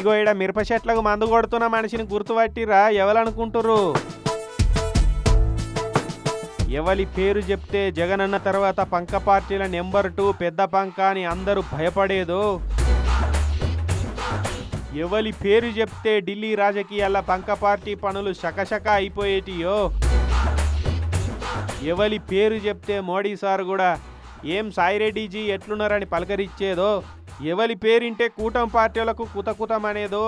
ఇగో ఈడ మిరప చెట్లకు మందు కొడుతున్న మనిషిని గుర్తుపట్టిరా ఎవరనుకుంటుర్రు? ఎవలి పేరు చెప్తే జగనన్న తర్వాత పంక పార్టీల నెంబర్ 2 పెద్ద పంక అని అందరూ భయపడేదో, ఎవలి పేరు చెప్తే ఢిల్లీ రాజకీయాల పంక పార్టీ పనులు శకశక అయిపోయేటియో, ఎవలి పేరు చెప్తే మోడీ సార్ కూడా ఏం సాయిరెడ్డిజీ ఎట్లున్నారని పలకరించేదో, ఎవలి పేరింటే కూటమి పార్టీలకు కుతకుతమనేదో,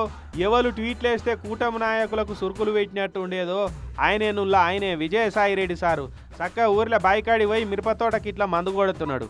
ఎవరు ట్వీట్లేస్తే కూటమి నాయకులకు సురుకులు పెట్టినట్టు ఉండేదో ఆయనే విజయసాయిరెడ్డి సారు చక్క ఊర్లో బాయికాడి పోయి మిరపతోటకి ఇట్లా మందు కొడుతున్నాడు.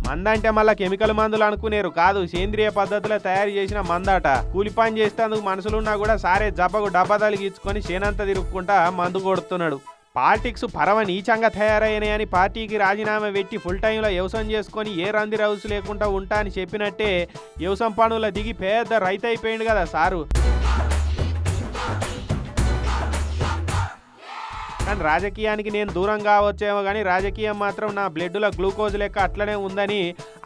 మందంటే మళ్ళా కెమికల్ మందులు అనుకునేరు కాదు, సేంద్రియ పద్ధతిలో తయారు చేసిన మందాట. కూలి పని చేస్తేందుకు మనుషులున్నా కూడా సారే జబ్బకు డబ్బా తలిగించుకొని చేనంతా తిరుక్కుంటా మందు కొడుతున్నాడు. పాలిటిక్స్ పరమ నీచంగా తయారయ్యాయని పార్టీకి రాజీనామా పెట్టి ఫుల్ టైంలో వ్యవసాయం చేసుకొని ఏ రంది రౌసు లేకుండా ఉంటా అని చెప్పినట్టే వ్యవసాయం పనుల దిగి పెద్ద రైతు అయిపోయింది కదా సారు. కానీ రాజకీయానికి నేను దూరం కావచ్చేమో కానీ రాజకీయం మాత్రం నా బ్లడ్లో గ్లూకోజ్ లెక్క అట్లనే ఉందని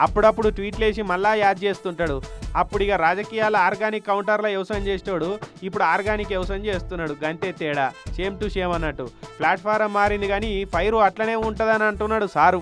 అప్పుడప్పుడు ట్వీట్లేసి మళ్ళా యాడ్ చేస్తుంటాడు. అప్పుడు ఇక రాజకీయాల ఆర్గానిక్ కౌంటర్లో వ్యవసాయం చేసేవాడు ఇప్పుడు ఆర్గానిక్ వ్యవసాయం చేస్తున్నాడు. గంతే తేడా, సేమ్ టు సేమ్ అన్నట్టు. ప్లాట్ఫారం మారింది కానీ ఫైరు అట్లనే ఉంటుందని అంటున్నాడు సారు.